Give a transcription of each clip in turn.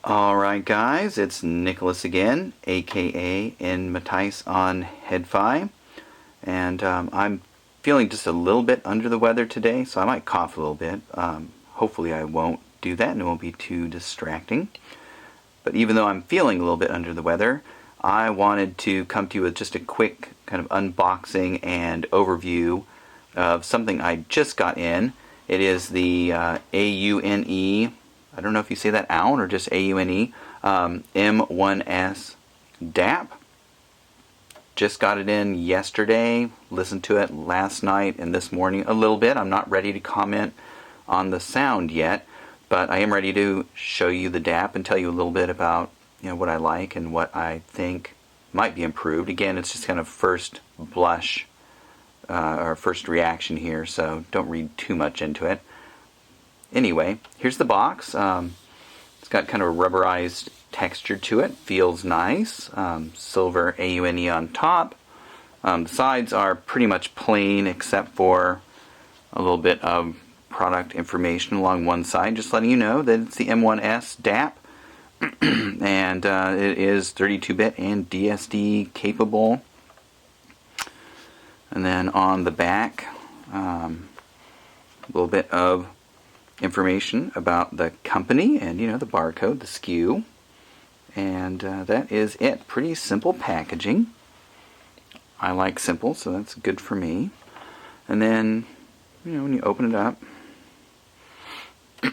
Alright guys, it's Nicholas again, aka AUNE M1s on Head-Fi, and I'm feeling just a little bit under the weather today, so I might cough a little bit. Hopefully I won't do that and it won't be too distracting. But even though I'm feeling a little bit under the weather, I wanted to come to you with just a quick kind of unboxing and overview of something I just got in. It is the AUNE, I don't know if you say that AUNE or just AUNE, M1s DAP. Just got it in yesterday, listened to it last night and this morning a little bit. I'm not ready to comment on the sound yet, but I am ready to show you the DAP and tell you a little bit about what I like and what I think might be improved. Again, it's just kind of first blush or first reaction here, so don't read too much into it. Anyway, here's the box. It's got kind of a rubberized texture to it. Feels nice. Silver AUNE on top. The sides are pretty much plain except for a little bit of product information along one side, just letting you know that it's the M1s DAP and it is 32-bit and DSD capable. And then on the back, a little bit of information about the company and the barcode, the SKU, and that is it. Pretty simple packaging. I like simple, so that's good for me. And then when you open it up,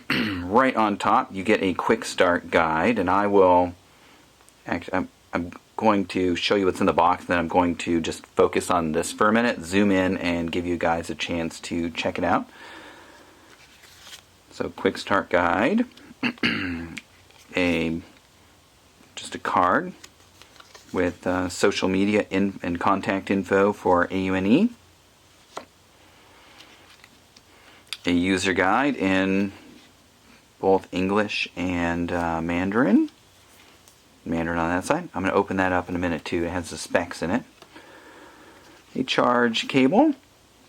right on top you get a quick start guide, and I will actually I'm going to show you what's in the box, then I'm going to just focus on this for a minute, zoom in and give you guys a chance to check it out. So, quick start guide, just a card with social media and contact info for AUNE, a user guide in both English and Mandarin on that side. I'm going to open that up in a minute too. It has the specs in it. A charge cable.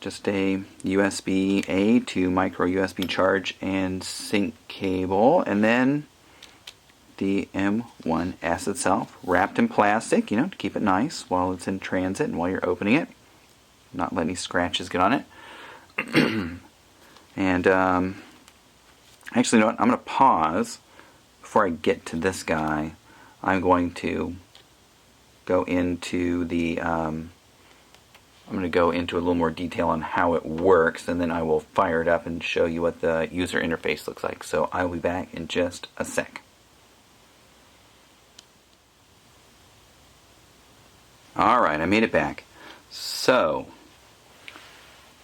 Just a USB-A to micro USB charge and sync cable, and then the M1s itself, wrapped in plastic, to keep it nice while it's in transit and while you're opening it, not let any scratches get on it. And actually, you know what? I'm going to pause before I get to this guy. I'm going to go into the I'm going to go into a little more detail on how it works, and then I will fire it up and show you what the user interface looks like. So I will be back in just a sec. Alright, I made it back. So,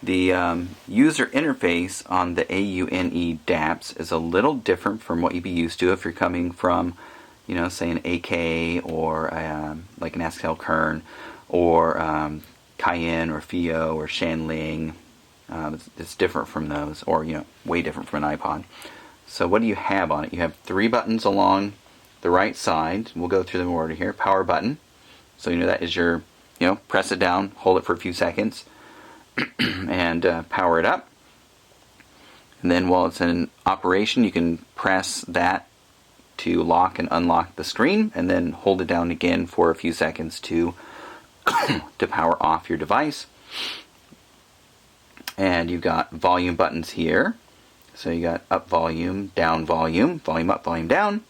the user interface on the AUNE DAPs is a little different from what you'd be used to if you're coming from, say an AK or like an Askel Kern or Cayenne or Fio or Shanling. It's different from those, or way different from an iPod. So what do you have on it? You have 3 buttons along the right side. We'll go through them in order here. Power button. So that is your, press it down, hold it for a few seconds, and power it up. And then while it's in operation, you can press that to lock and unlock the screen, and then hold it down again for a few seconds to power off your device. And you've got volume buttons here. So you got up volume, volume up, volume down.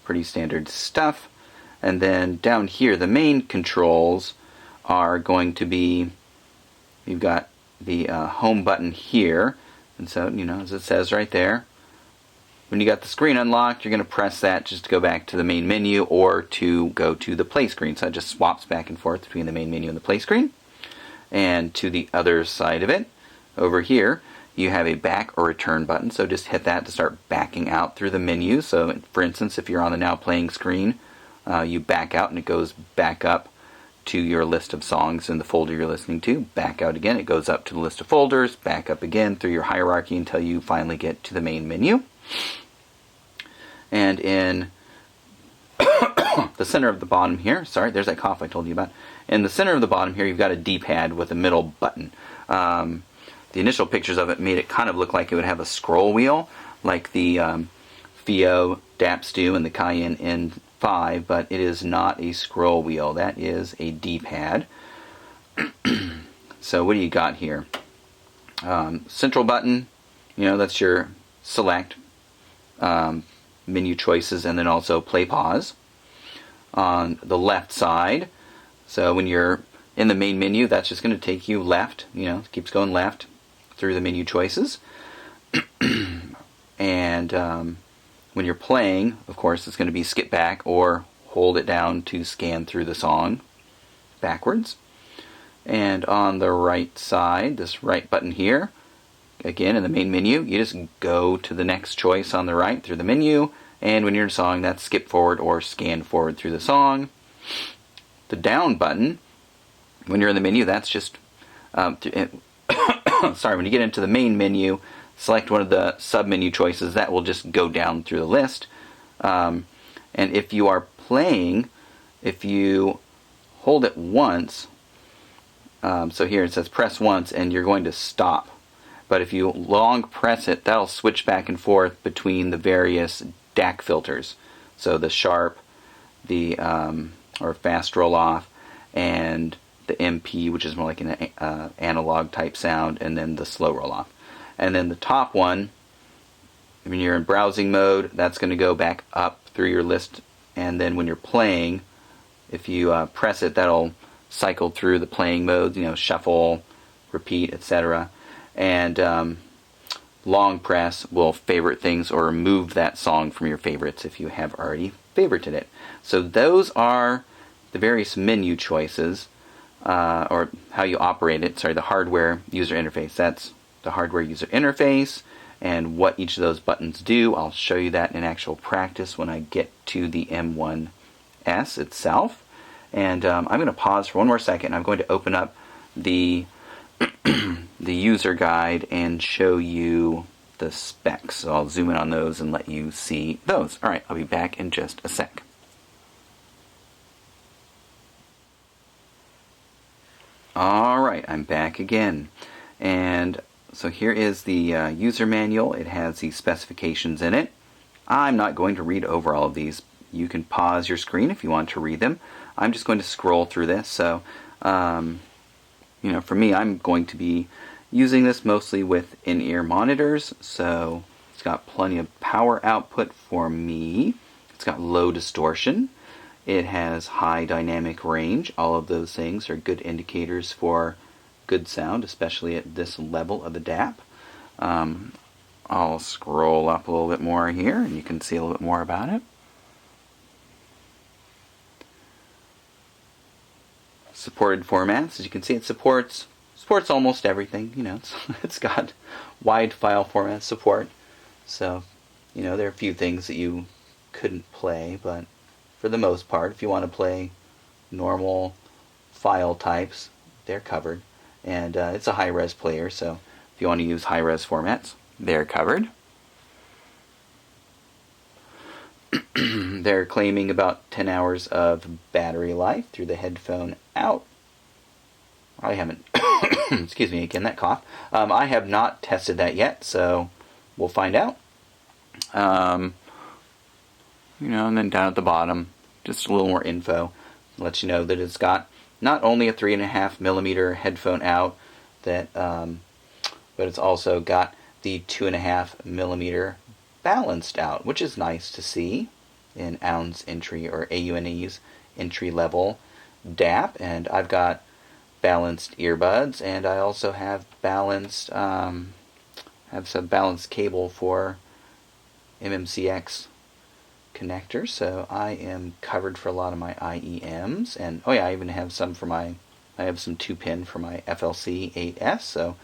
Pretty standard stuff. And then down here, the main controls are going to be, you've got the home button here. And so, as it says right there, when you got the screen unlocked, you're going to press that just to go back to the main menu or to go to the play screen. So it just swaps back and forth between the main menu and the play screen. And to the other side of it, over here, you have a back or return button. So just hit that to start backing out through the menu. So for instance, if you're on the now playing screen, you back out and it goes back up to your list of songs in the folder you're listening to. Back out again, it goes up to the list of folders. Back up again through your hierarchy until you finally get to the main menu. And in the center of the bottom here, sorry, there's that cough I told you about. In the center of the bottom here, you've got a D-pad with a middle button. The initial pictures of it made it kind of look like it would have a scroll wheel, like the FIO DAP Stu and the Cayenne N5, but it is not a scroll wheel. That is a D-pad. So what do you got here? Central button, that's your select menu choices, and then also play pause. On the left side, so when you're in the main menu, that's just going to take you left, keeps going left through the menu choices. And when you're playing, of course, it's going to be skip back or hold it down to scan through the song backwards. And on the right side, this right button here, again in the main menu, you just go to the next choice on the right through the menu, and when you're in a song, that's skip forward or scan forward through the song. The down button, when you're in the menu, that's just when you get into the main menu, select one of the sub-menu choices. That will just go down through the list. And if you are playing, if you hold it once, so here it says press once and you're going to stop. But if you long press it, that'll switch back and forth between the various DAC filters. So the sharp, the or fast roll off, and the MP, which is more like an analog type sound, and then the slow roll off. And then the top one, when you're in browsing mode, that's going to go back up through your list. And then when you're playing, if you press it, that'll cycle through the playing modes, shuffle, repeat, etc. And long press will favorite things or remove that song from your favorites if you have already favorited it. So those are the various menu choices, or how you operate it. Sorry, the hardware user interface. That's the hardware user interface and what each of those buttons do. I'll show you that in actual practice when I get to the M1s itself. And I'm going to pause for one more second. I'm going to open up the the user guide and show you the specs. So I'll zoom in on those and let you see those. Alright, I'll be back in just a sec. Alright, I'm back again. And so here is the user manual. It has the specifications in it. I'm not going to read over all of these. You can pause your screen if you want to read them. I'm just going to scroll through this. So, for me, I'm going to be using this mostly with in-ear monitors. So it's got plenty of power output for me. It's got low distortion. It has high dynamic range. All of those things are good indicators for good sound, especially at this level of the DAP. I'll scroll up a little bit more here and you can see a little bit more about it. Supported formats. As you can see, it supports almost everything. It's got wide file format support. So, there are a few things that you couldn't play, but for the most part, if you want to play normal file types, they're covered. And it's a high-res player, so if you want to use high-res formats, they're covered. They're claiming about 10 hours of battery life through the headphone out. I haven't, excuse me again, that cough. I have not tested that yet, so we'll find out. And then down at the bottom, just a little more info. Lets you know that it's got not only a 3.5mm headphone out, but it's also got the 2.5mm balanced out, which is nice to see in AUNE's entry or AUNE's entry level DAP. And I've got balanced earbuds, and I also have balanced some balanced cable for MMCX connector, so I am covered for a lot of my IEMs. And I even have some for I have some 2-pin for my FLC 8S, so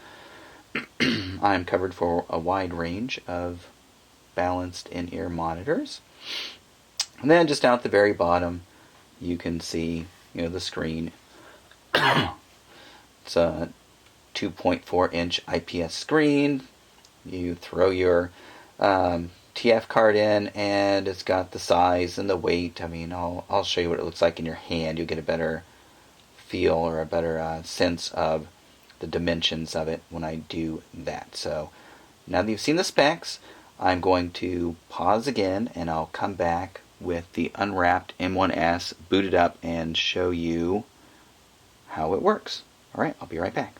I'm covered for a wide range of balanced in-ear monitors. And then just down at the very bottom, you can see, the screen. It's a 2.4-inch IPS screen. You throw your TF card in, and it's got the size and the weight. I'll show you what it looks like in your hand. You'll get a better feel or a better sense of the dimensions of it when I do that. So now that you've seen the specs, I'm going to pause again, and I'll come back with the unwrapped M1s booted up and show you how it works. Alright, I'll be right back.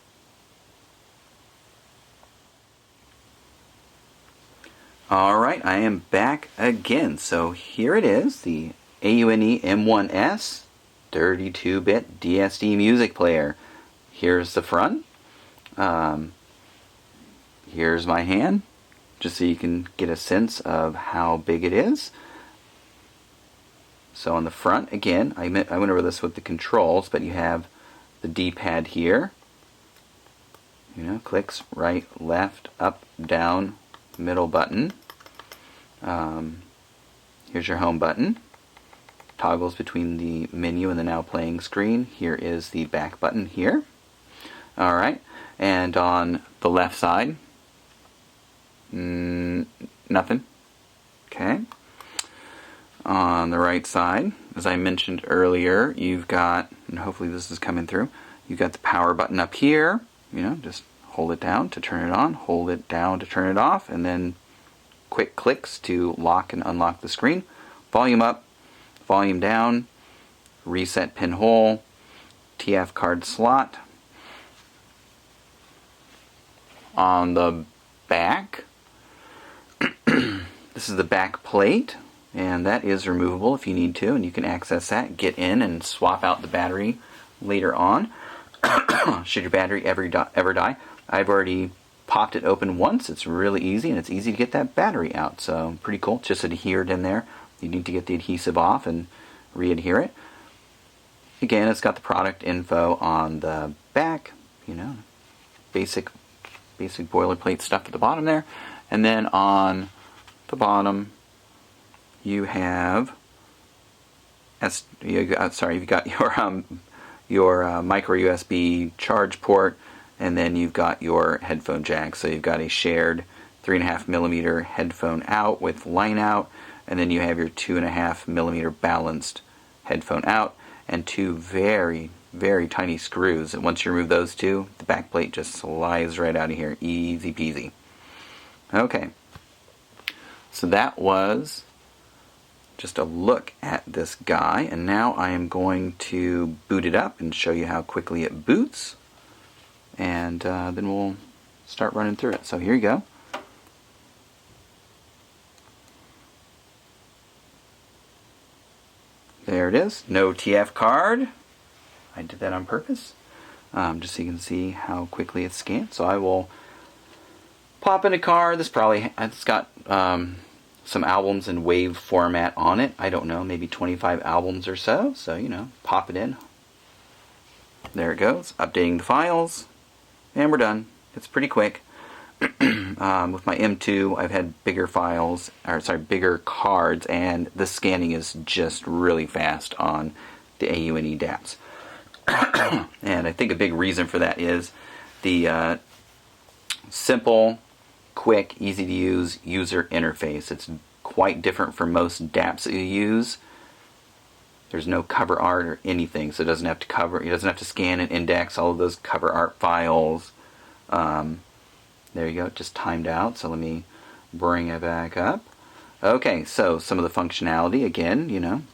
Alright, I am back again. So here it is, the AUNE M1s 32-bit DSD music player. Here's the front. Here's my hand, just so you can get a sense of how big it is. So on the front, again, I went over this with the controls, but you have the D-pad here. Clicks right, left, up, down, middle button. Here's your home button. Toggles between the menu and the now playing screen. Here is the back button here. Alright, and on the left side, nothing. Okay. On the right side, as I mentioned earlier, you've got, and hopefully this is coming through, you've got the power button up here. Just hold it down to turn it on, hold it down to turn it off, and then quick clicks to lock and unlock the screen. Volume up, volume down, reset pinhole, TF card slot. On the back, this is the back plate, and that is removable if you need to, and you can access that, get in, and swap out the battery later on should your battery ever die. I've already popped it open once. It's really easy, and it's easy to get that battery out, so pretty cool. It's just adhered in there. You need to get the adhesive off and re-adhere it. Again, it's got the product info on the back, basic boilerplate stuff at the bottom there. And then on the bottom, you have you've got your micro USB charge port, and then you've got your headphone jack. So you've got a shared 3.5mm headphone out with line out, and then you have your 2.5mm balanced headphone out, and two very, very tiny screws. And once you remove those two, the back plate just slides right out of here. Easy peasy. Okay. So that was just a look at this guy, and now I am going to boot it up and show you how quickly it boots, and then we'll start running through it. So here you go. There it is. No TF card. I did that on purpose, just so you can see how quickly it's scanned. So I will pop in a card. It's got some albums in WAV format on it. I don't know, maybe 25 albums or so. So, pop it in. There it goes. Updating the files. And we're done. It's pretty quick. With my M2, I've had bigger cards, and the scanning is just really fast on the AUNE DAPs. And I think a big reason for that is the simple, quick, easy to use user interface. It's quite different from most DAPs that you use. There's no cover art or anything, so it doesn't have to scan and index all of those cover art files. There you go, it just timed out, so let me bring it back up. Okay, so some of the functionality, again,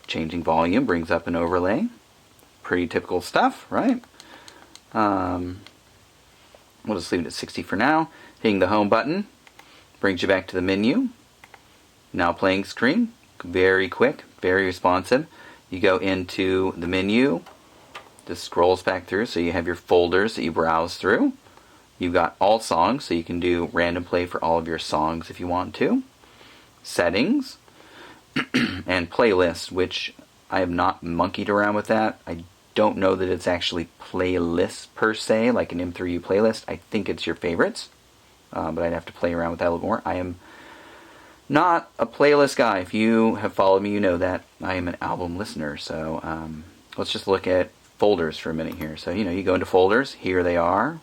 changing volume brings up an overlay. Pretty typical stuff, right? We'll just leave it at 60 for now. Hitting the home button brings you back to the menu. Now playing screen, very quick, very responsive. You go into the menu, just scrolls back through, so you have your folders that you browse through. You've got all songs, so you can do random play for all of your songs if you want to. Settings, and playlists, which I have not monkeyed around with that. I don't know that it's actually playlists per se, like an M3U playlist. I think it's your favorites, but I'd have to play around with that a little more. I am not a playlist guy. If you have followed me, you know that I am an album listener. So let's just look at folders for a minute here. So, you go into folders. Here they are.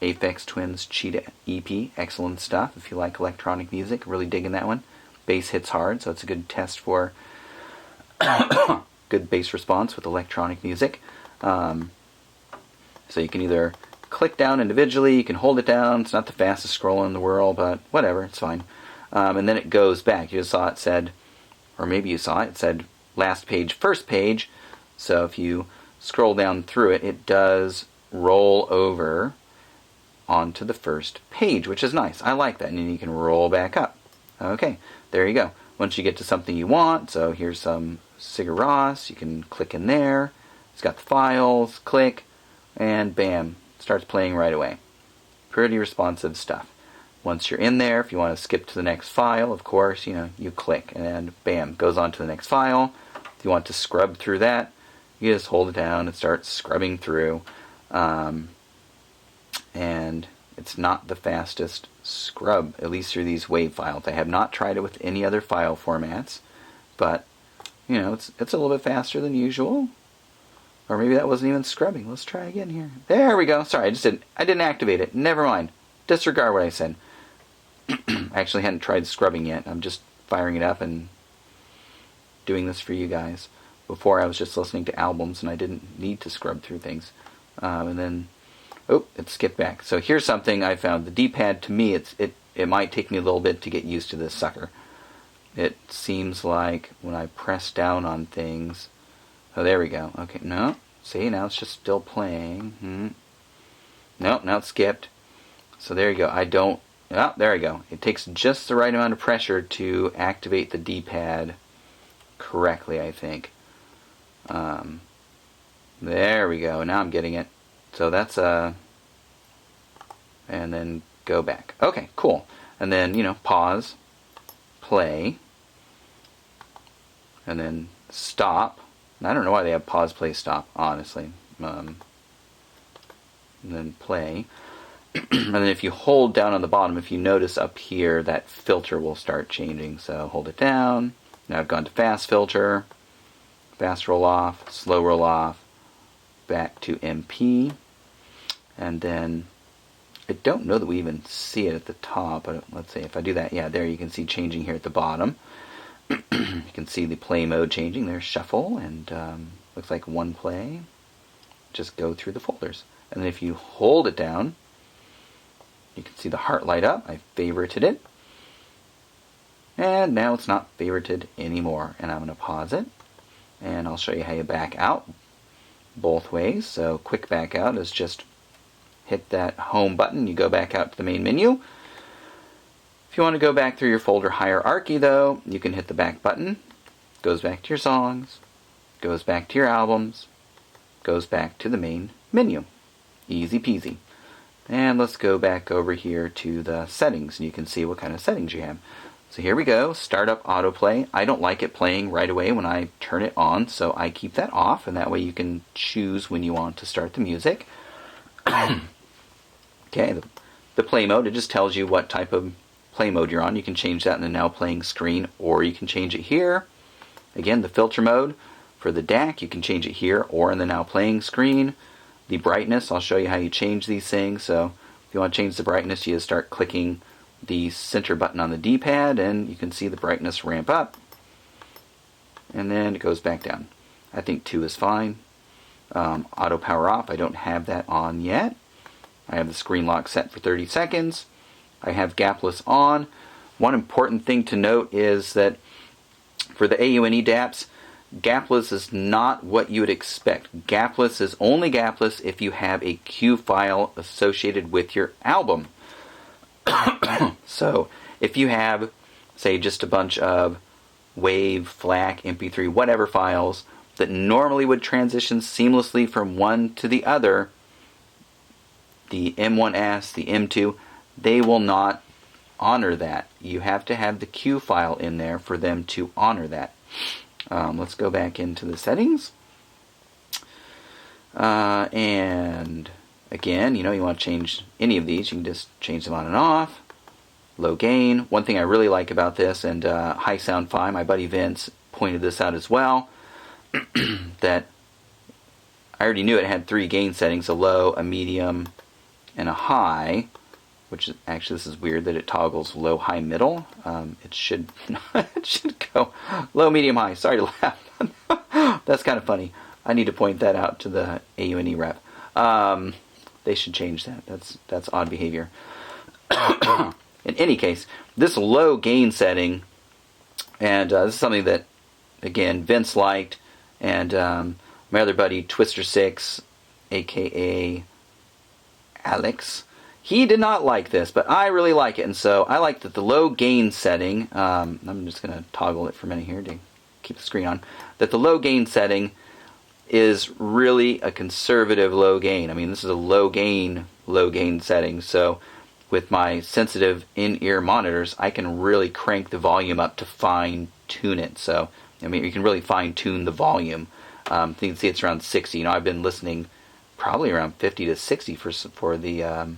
Aphex Twin's Cheetah EP, excellent stuff. If you like electronic music, really digging that one. Bass hits hard, so it's a good test for good bass response with electronic music. So you can either click click down individually. You can hold it down. It's not the fastest scroll in the world, but whatever, it's fine. And then it goes back. You just saw it said, or maybe you saw it said last page, first page. So if you scroll down through it, it does roll over onto the first page, which is nice. I like that. And then you can roll back up. Okay, there you go. Once you get to something you want, so here's some Sigur Rós, you can click in there. It's got the files, click, and bam, starts playing right away. Pretty responsive stuff. Once you're in there, if you want to skip to the next file, of course, you click, and bam, goes on to the next file. If you want to scrub through that, you just hold it down and start scrubbing through. And it's not the fastest scrub, at least through these WAV files. I have not tried it with any other file formats, but it's a little bit faster than usual. Or maybe that wasn't even scrubbing. Let's try again here. There we go. Sorry, I didn't activate it. Never mind. Disregard what I said. I actually hadn't tried scrubbing yet. I'm just firing it up and doing this for you guys. Before I was just listening to albums and I didn't need to scrub through things. And then it skipped back. So here's something I found. The D-pad, to me, it might take me a little bit to get used to this sucker. It seems like when I press down on things... Oh, there we go. Okay, no. See, now it's just still playing. Nope, now it's skipped. So there you go. There we go. It takes just the right amount of pressure to activate the D-pad correctly, I think. There we go. Now I'm getting it. So that's and then go back. Okay, cool. And then, pause, play, and then stop. And I don't know why they have pause, play, stop, honestly. And then play. And then if you hold down on the bottom, if you notice up here, that filter will start changing. So hold it down. Now I've gone to fast filter, fast roll off, slow roll off, back to MP. And then, I don't know that we even see it at the top, but let's see, if I do that, yeah, there you can see changing here at the bottom. You can see the play mode changing. There's shuffle, and looks like one play. Just go through the folders. And then if you hold it down, you can see the heart light up. I favorited it. And now it's not favorited anymore. And I'm going to pause it. And I'll show you how you back out both ways. So quick back out is just hit that home button. You go back out to the main menu. If you want to go back through your folder hierarchy, though, you can hit the back button. Goes back to your songs. Goes back to your albums. Goes back to the main menu. Easy peasy. And let's go back over here to the settings, and you can see what kind of settings you have. So here we go, start up autoplay. I don't like it playing right away when I turn it on, so I keep that off, and that way you can choose when you want to start the music. Okay, the play mode, it just tells you what type of play mode you're on. You can change that in the now playing screen, or you can change it here. Again, the filter mode for the DAC, you can change it here or in the now playing screen. The brightness, I'll show you how you change these things. So if you want to change the brightness, you just start clicking the center button on the D-pad, and you can see the brightness ramp up, and then it goes back down. I think 2 is fine. Auto power off, I don't have that on yet. I have the screen lock set for 30 seconds. I have gapless on. One important thing to note is that for the AUNE DAPs, gapless is not what you would expect. Gapless is only gapless if you have a Q file associated with your album. So if you have, say, just a bunch of WAV, FLAC, MP3, whatever files that normally would transition seamlessly from one to the other, the M1s, the M2, they will not honor that. You have to have the Q file in there for them to honor that. Let's go back into the settings. And again, you want to change any of these. You can just change them on and off. Low gain. One thing I really like about this, and high sound fine, my buddy Vince pointed this out as well, that I already knew it had 3 gain settings, a low, a medium, and a high, which is, actually this is weird that it toggles low, high, middle. It should it should go low, medium, high. Sorry to laugh. That's kind of funny. I need to point that out to the AUNE rep. they should change that. That's odd behavior. In any case, this low gain setting, and this is something that, again, Vince liked, and my other buddy, Twister6, aka Alex, he did not like this, but I really like it, and so I like that the low gain setting, I'm just going to toggle it for a minute here to keep the screen on, that the low gain setting is really a conservative low gain. I mean, this is a low gain setting, so with my sensitive in-ear monitors, I can really crank the volume up to fine-tune it. So, I mean, you can really fine-tune the volume. You can see it's around 60. You know, I've been listening probably around 50 to 60 for the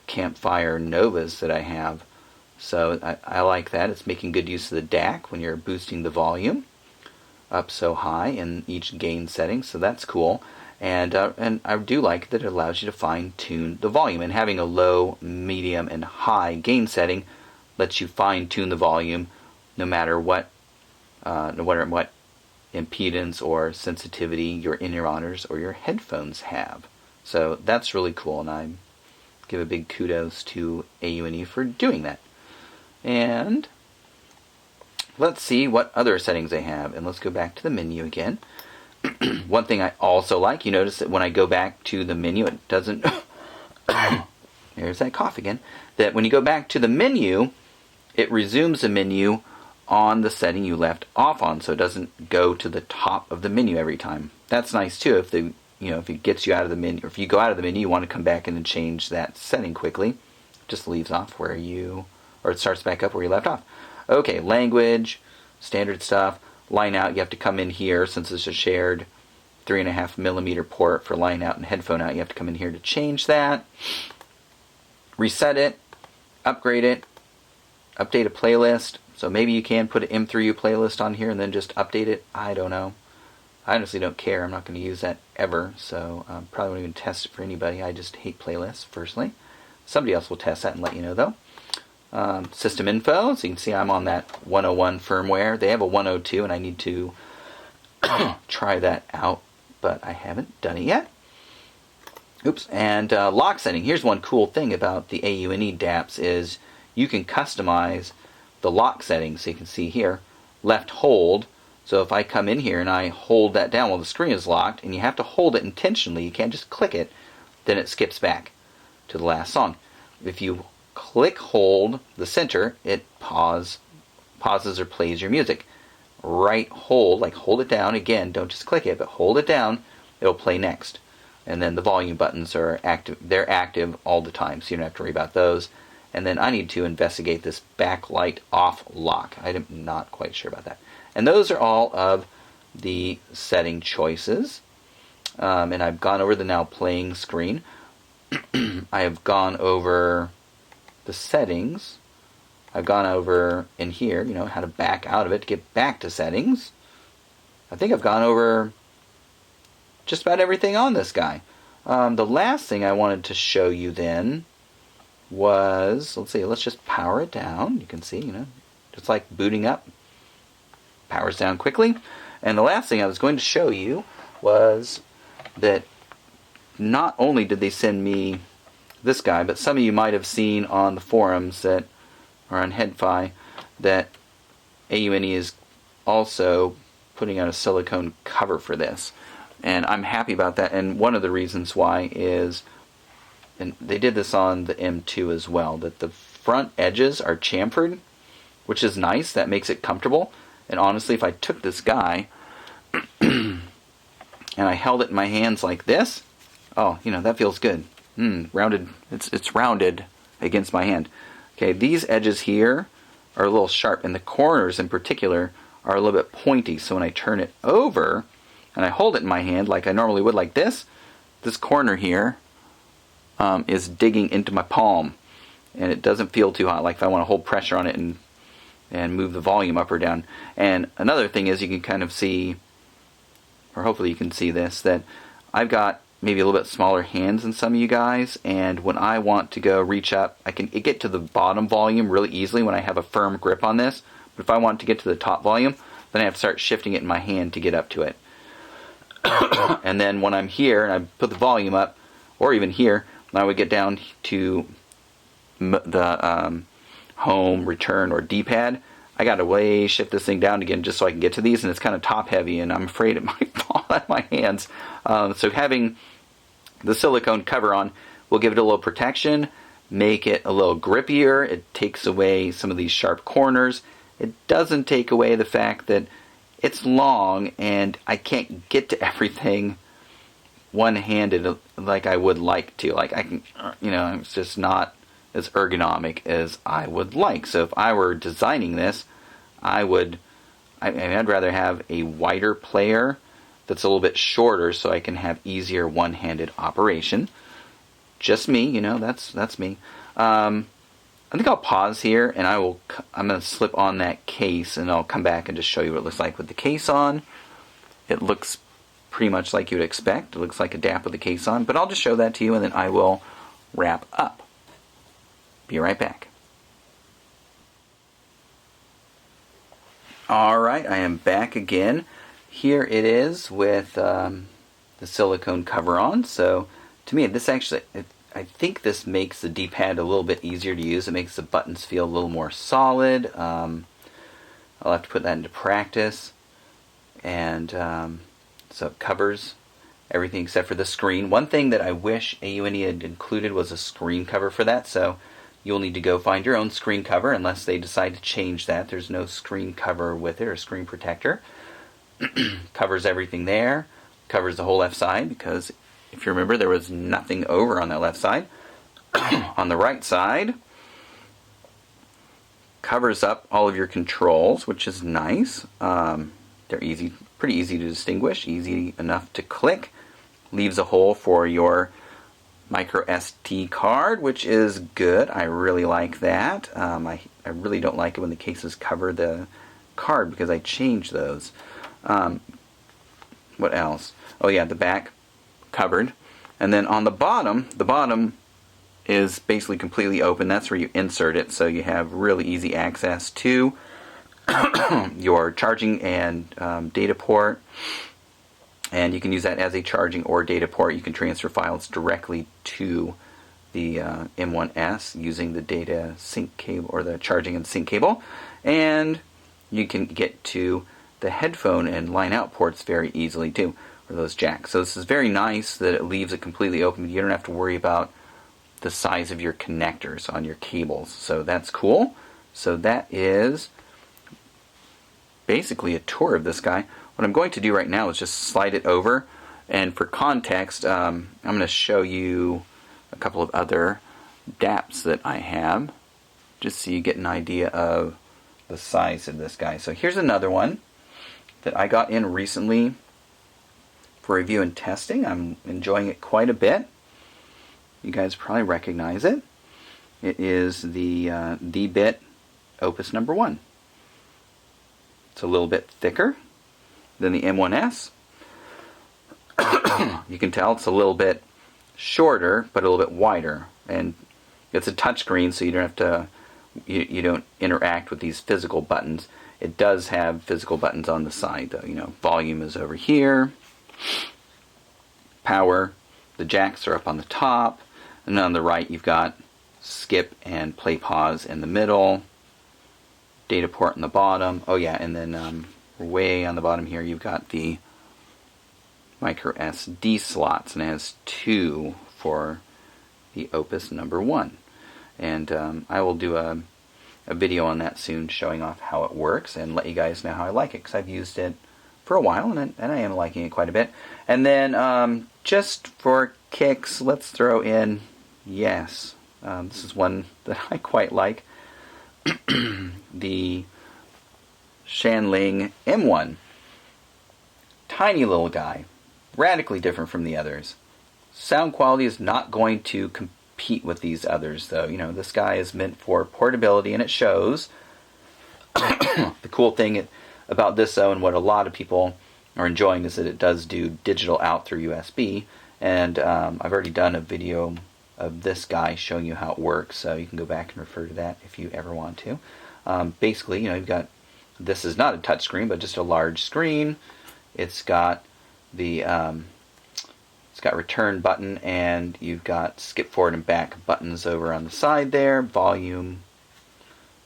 Campfire Novas that I have. So I like that. It's making good use of the DAC when you're boosting the volume up so high in each gain setting. So that's cool. And I do like that it allows you to fine-tune the volume. And having a low, medium, and high gain setting lets you fine-tune the volume no matter what impedance or sensitivity your in-ear monitors or your headphones have. So that's really cool, and I give a big kudos to AUNE for doing that. And let's see what other settings they have. And let's go back to the menu again. One thing I also like, you notice that when I go back to the menu, it doesn't... There's that cough again. That when you go back to the menu, it resumes the menu on the setting you left off on, so it doesn't go to the top of the menu every time. That's nice too. If it gets you out of the menu, or if you go out of the menu, you want to come back in and change that setting quickly. It just leaves off where it starts back up where you left off. Okay, language, standard stuff. Line out, you have to come in here since it's a shared 3.5mm port for line out and headphone out. You have to come in here to change that. Reset it, upgrade it, update a playlist. So maybe you can put an M3U playlist on here and then just update it. I don't know. I honestly don't care. I'm not going to use that ever, so probably won't even test it for anybody. I just hate playlists, personally. Somebody else will test that and let you know, though. System info, so you can see I'm on that 101 firmware. They have a 102, and I need to try that out, but I haven't done it yet. Oops, and lock setting. Here's one cool thing about the AUNE DAPs is you can customize the lock settings. So you can see here, left hold. So if I come in here and I hold that down while the screen is locked, and you have to hold it intentionally, you can't just click it, then it skips back to the last song. If you click hold the center, it pauses or plays your music. Right hold, like hold it down, again, don't just click it, but hold it down, it'll play next. And then the volume buttons are active, they're active all the time, so you don't have to worry about those. And then I need to investigate this backlight off lock. I'm not quite sure about that. And those are all of the setting choices. And I've gone over the now playing screen. I have gone over the settings. I've gone over in here, how to back out of it to get back to settings. I think I've gone over just about everything on this guy. The last thing I wanted to show you then was, let's just power it down. You can see, just like booting up, powers down quickly. And the last thing I was going to show you was that not only did they send me this guy, but some of you might have seen on the forums that are on HeadFi that AUNE is also putting out a silicone cover for this. And I'm happy about that. And one of the reasons why is, and they did this on the M2 as well, that the front edges are chamfered, which is nice. That makes it comfortable. And honestly, if I took this guy and I held it in my hands like this, oh, that feels good. Rounded. It's rounded against my hand. Okay, these edges here are a little sharp, and the corners in particular are a little bit pointy. So when I turn it over and I hold it in my hand like I normally would, like this corner here is digging into my palm, and it doesn't feel too hot. Like if I want to hold pressure on it and move the volume up or down. And another thing is you can kind of see, or hopefully you can see this, that I've got maybe a little bit smaller hands than some of you guys, and when I want to go reach up, I can get to the bottom volume really easily when I have a firm grip on this. But if I want to get to the top volume, then I have to start shifting it in my hand to get up to it. And then when I'm here and I put the volume up, or even here, when I would get down to the home, return, or D-pad, I got to way shift this thing down again just so I can get to these, and it's kind of top heavy, and I'm afraid it might fall out of my hands. So having the silicone cover on will give it a little protection, make it a little grippier. It takes away some of these sharp corners. It doesn't take away the fact that it's long and I can't get to everything one-handed like I would like to. Like I can, it's just not as ergonomic as I would like. So if I were designing this, I'd rather have a wider player that's a little bit shorter so I can have easier one-handed operation. Just me, that's me. I think I'll pause here, and I'm going to slip on that case, and I'll come back and just show you what it looks like with the case on. It looks pretty much like you would expect. It looks like a DAP with the case on, but I'll just show that to you, and then I will wrap up. Be right back. Alright, I am back again. Here it is with the silicone cover on. So to me, this actually, I think this makes the D-pad a little bit easier to use. It makes the buttons feel a little more solid. I'll have to put that into practice. And so it covers everything except for the screen. One thing that I wish AUNE had included was a screen cover for that. So you'll need to go find your own screen cover unless they decide to change that. There's no screen cover with it, or screen protector. Covers everything there. Covers the whole left side, because if you remember, there was nothing over on that left side. On the right side, covers up all of your controls, which is nice. They're pretty easy to distinguish, easy enough to click. Leaves a hole for your micro SD card, which is good. I really like that. I really don't like it when the cases cover the card, because I change those. What else? Oh yeah, the back covered. And then on the bottom is basically completely open. That's where you insert it, so you have really easy access to your charging and data port. And you can use that as a charging or data port. You can transfer files directly to the M1s using the data sync cable, or the charging and sync cable. And you can get to the headphone and line out ports very easily too, or those jacks. So this is very nice that it leaves it completely open. You don't have to worry about the size of your connectors on your cables. So that's cool. So that is basically a tour of this guy. What I'm going to do right now is just slide it over, and for context, I'm going to show you a couple of other DAPs that I have, just so you get an idea of the size of this guy. So here's another one that I got in recently for review and testing. I'm enjoying it quite a bit. You guys probably recognize it. It is the D-Bit Opus number 1. It's a little bit thicker than the M1s. You can tell it's a little bit shorter, but a little bit wider. And it's a touchscreen, so you don't have to, you don't interact with these physical buttons. It does have physical buttons on the side, though. Volume is over here. Power, the jacks are up on the top. And on the right, you've got skip and play pause in the middle. Data port in the bottom. Oh yeah, and then way on the bottom here, you've got the micro SD slots, and it has 2 for the Opus number 1. And I will do a video on that soon, showing off how it works and let you guys know how I like it, because I've used it for a while and I am liking it quite a bit. And then just for kicks, let's throw in, yes, this is one that I quite like, the Shanling M1. Tiny little guy, radically different from the others. Sound quality is not going to compete with these others, though. This guy is meant for portability, and it shows. The cool thing about this, though, and what a lot of people are enjoying, is that it does do digital out through USB. And I've already done a video of this guy showing you how it works, so you can go back and refer to that if you ever want to. Basically, you've got, this is not a touch screen, but just a large screen. It's got the It's got return button, and you've got skip forward and back buttons over on the side there. Volume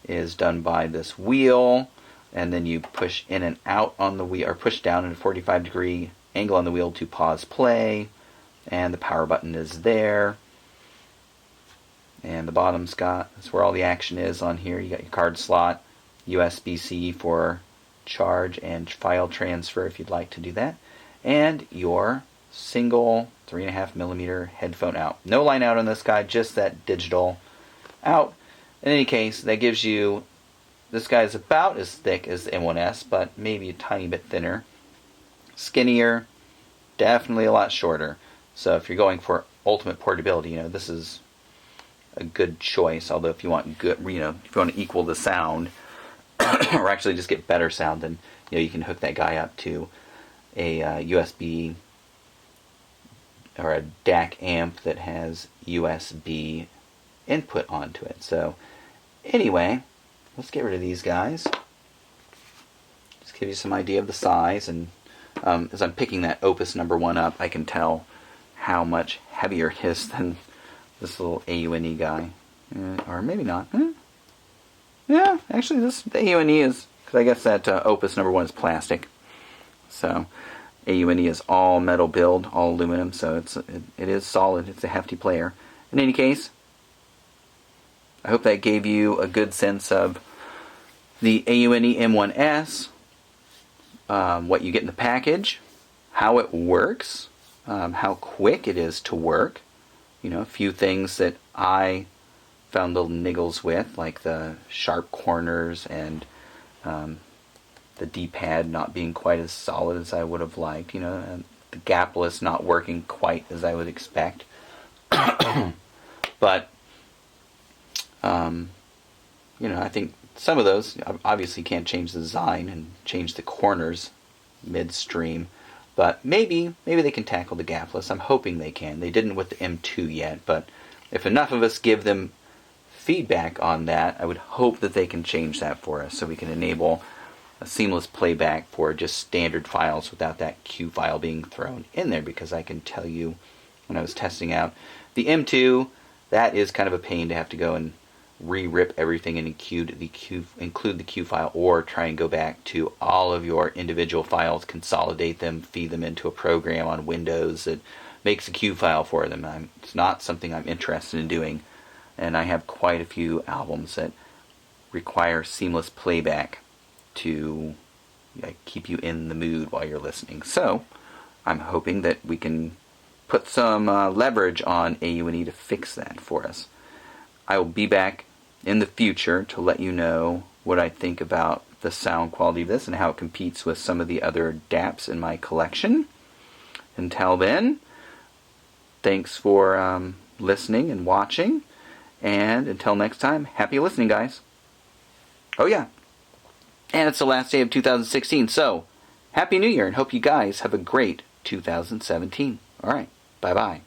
is done by this wheel, and then you push in and out on the wheel, or push down at a 45-degree angle on the wheel to pause play, and the power button is there. And the bottom's that's where all the action is on here. You got your card slot, USB-C for charge and file transfer if you'd like to do that, and your single 3.5mm headphone out. No line out on this guy, just that digital out. In any case, that gives you, this guy is about as thick as the M1s, but maybe a tiny bit thinner. Skinnier, definitely a lot shorter. So if you're going for ultimate portability, this is a good choice. Although if you want good, if you want to equal the sound, or actually just get better sound, then you can hook that guy up to a USB or a DAC amp that has USB input onto it. So anyway, let's get rid of these guys. Just give you some idea of the size, and as I'm picking that Opus #1 up, I can tell how much heavier it is than this little AUNE guy. Or maybe not. Yeah, actually the AUNE is, because I guess that Opus #1 is plastic. So AUNE is all metal build, all aluminum, so it is solid. It's a hefty player. In any case, I hope that gave you a good sense of the AUNE M1s, what you get in the package, how it works, how quick it is to work. A few things that I found little niggles with, like the sharp corners and the D-pad not being quite as solid as I would have liked. And the gapless not working quite as I would expect. But I think some of those obviously can't change the design and change the corners midstream, but maybe they can tackle the gapless. I'm hoping they can. They didn't with the M2 yet, but if enough of us give them feedback on that, I would hope that they can change that for us so we can enable a seamless playback for just standard files without that Q file being thrown in there, because I can tell you when I was testing out the M2, that is kind of a pain to have to go and re-rip everything and include the Q file, or try and go back to all of your individual files, consolidate them, feed them into a program on Windows that makes a Q file for them. It's not something I'm interested in doing, and I have quite a few albums that require seamless playback to keep you in the mood while you're listening. So I'm hoping that we can put some leverage on AUNE to fix that for us. I will be back in the future to let you know what I think about the sound quality of this and how it competes with some of the other DAPs in my collection. Until then, thanks for listening and watching, and until next time, happy listening, guys. Oh yeah, and it's the last day of 2016, so Happy New Year, and hope you guys have a great 2017. Alright, bye-bye.